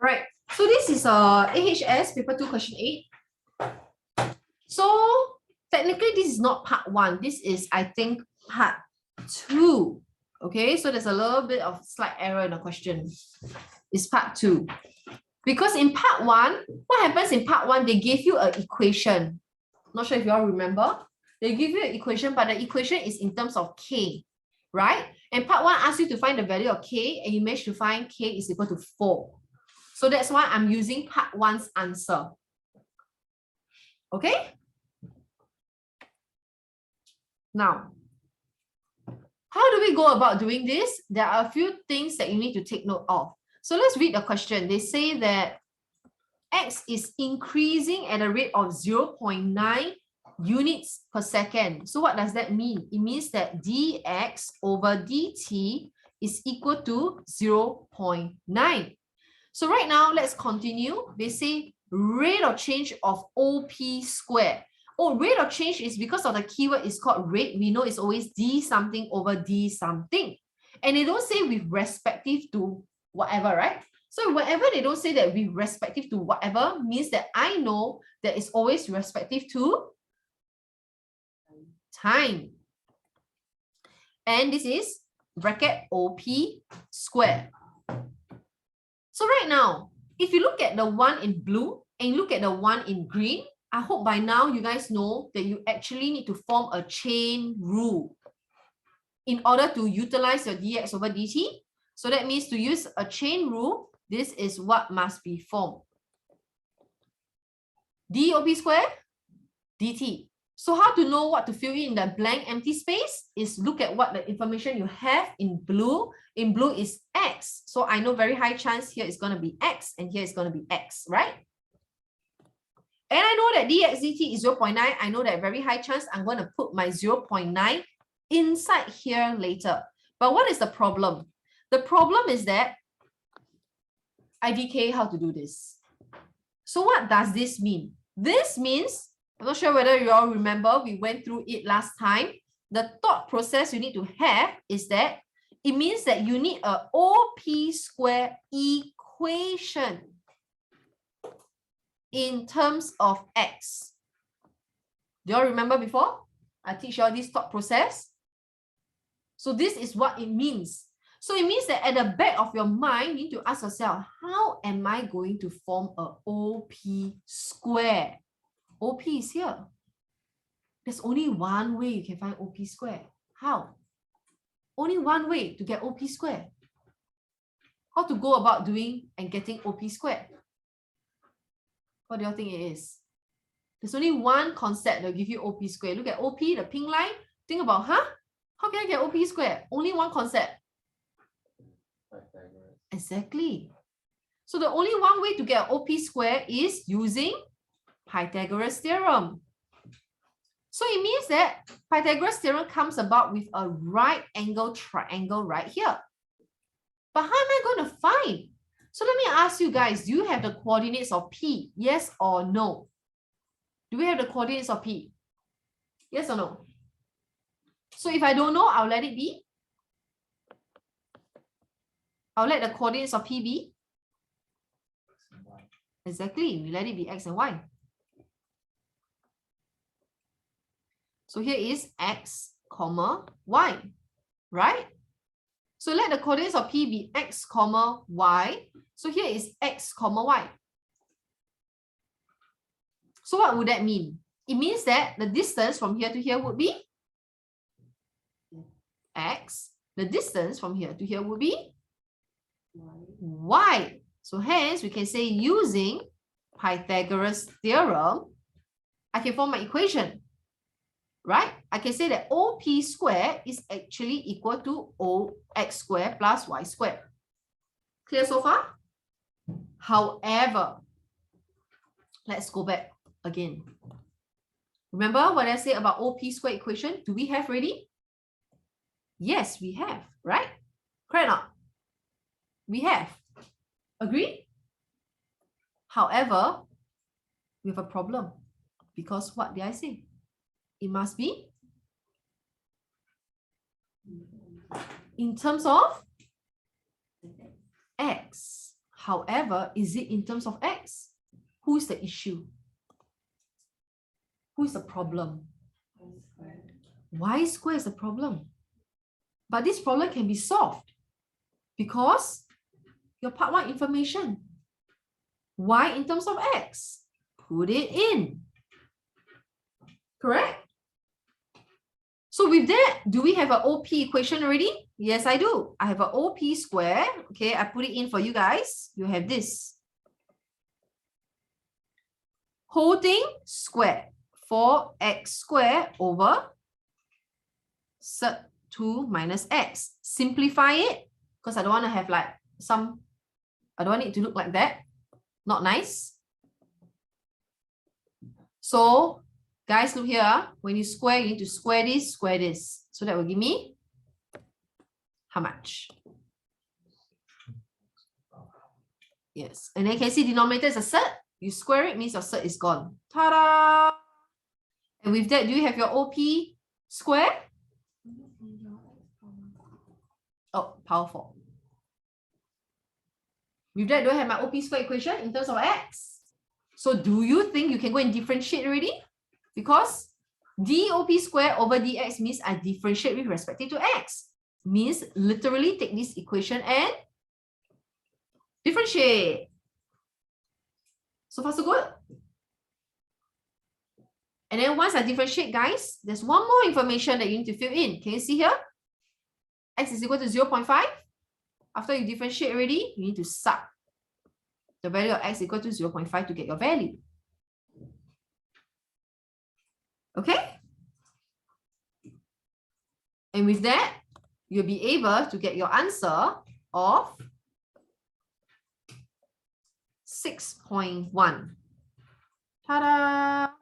Right. So this is AHS paper 2 question 8. So technically this is not part 1. This is, I think, part 2. Okay, so there's a little bit of slight error in the question. It's part 2. Because in part 1, what happens in part 1? They give you an equation. Not sure if you all remember. They give you an equation, but the equation is in terms of K, right? And part 1 asks you to find the value of K, and you manage to find K is equal to 4. So that's why I'm using part 1's answer. Okay? Now, how do we go about doing this? There are a few things that you need to take note of. So let's read the question. They say that X is increasing at a rate of 0.9 units per second. So what does that mean? It means that dx over dt is equal to 0.9. So right now, let's continue. They say rate of change of OP squared. Oh, rate of change is because of the keyword is called rate. We know it's always d something over d something. And they don't say with respective to whatever, right? So whenever they don't say that with respective to whatever means that I know that it's always respective to time. And this is bracket OP squared. So right now, if you look at the one in blue and look at the one in green, I hope by now you guys know that you actually need to form a chain rule in order to utilize your dx over dt. So that means to use a chain rule, this is what must be formed. dOP squared dt. So how to know what to fill in the blank empty space is look at what the information you have in blue. In blue is x. So I know very high chance here is going to be x and here is going to be x, right? And I know that dx dt is 0.9. I know that very high chance I'm going to put my 0.9 inside here later. But what is the problem? The problem is that IDK how to do this. So what does this mean? This means, I'm not sure whether you all remember, we went through it last time. The thought process you need to have is that it means that you need a OP square equation in terms of x. Do you all remember before? I teach you all this thought process. So this is what it means. So it means that at the back of your mind, you need to ask yourself, how am I going to form a OP square? OP is here. There's only one way you can find OP square. How? Only one way to get OP square. How to go about doing and getting OP square? What do you think it is? There's only one concept that will give you OP square. Look at OP, the pink line. Think about, how can I get OP square? Only one concept. Exactly. So the only one way to get OP square is using Pythagoras theorem. So it means that Pythagoras theorem comes about with a right angle triangle right here. But how am I going to find? So let me ask you guys, do you have the coordinates of P? Yes or no? Do we have the coordinates of P? Yes or no? So if I don't know, I'll let it be. I'll let the coordinates of P be. Exactly, we let it be x and y. So here is x, comma, y, right? So let the coordinates of P be x, comma, y. So here is x, comma, y. So what would that mean? It means that the distance from here to here would be x. The distance from here to here would be y. So hence, we can say using Pythagoras theorem, I can form my equation, right? I can say that OP square is actually equal to OX square plus Y square. Clear so far? However, let's go back again. Remember what I said about OP square equation? Do we have ready? Yes, we have, right? Correct or not? We have. Agree? However, we have a problem because what did I say? It must be in terms of x. However, is it in terms of x? Who is the issue? Who is the problem? Y squared is the problem. But this problem can be solved because your part 1 information. Y in terms of x. Put it in. Correct? So with that, do we have an OP equation already? Yes, I do. I have an OP square. Okay, I put it in for you guys. You have this. Whole thing squared. 4x squared over cert 2 minus x. Simplify it because I don't want to have like some, I don't want it to look like that. Not nice. So guys, look here. When you square, you need to square this. So that will give me how much? Yes. And then you can see denominator is a cert. You square it, means your cert is gone. Ta-da! And with that, do you have your OP square? Oh, power 4. With that, do I have my OP square equation in terms of x? So do you think you can go and differentiate already? Because dOP square over dx means I differentiate with respect to x. Means literally take this equation and differentiate. So far so good. And then once I differentiate, guys, there's one more information that you need to fill in. Can you see here? X is equal to 0.5. After you differentiate already, you need to sub the value of x equal to 0.5 to get your value. Okay? And with that, you'll be able to get your answer of 6.1. Ta-da!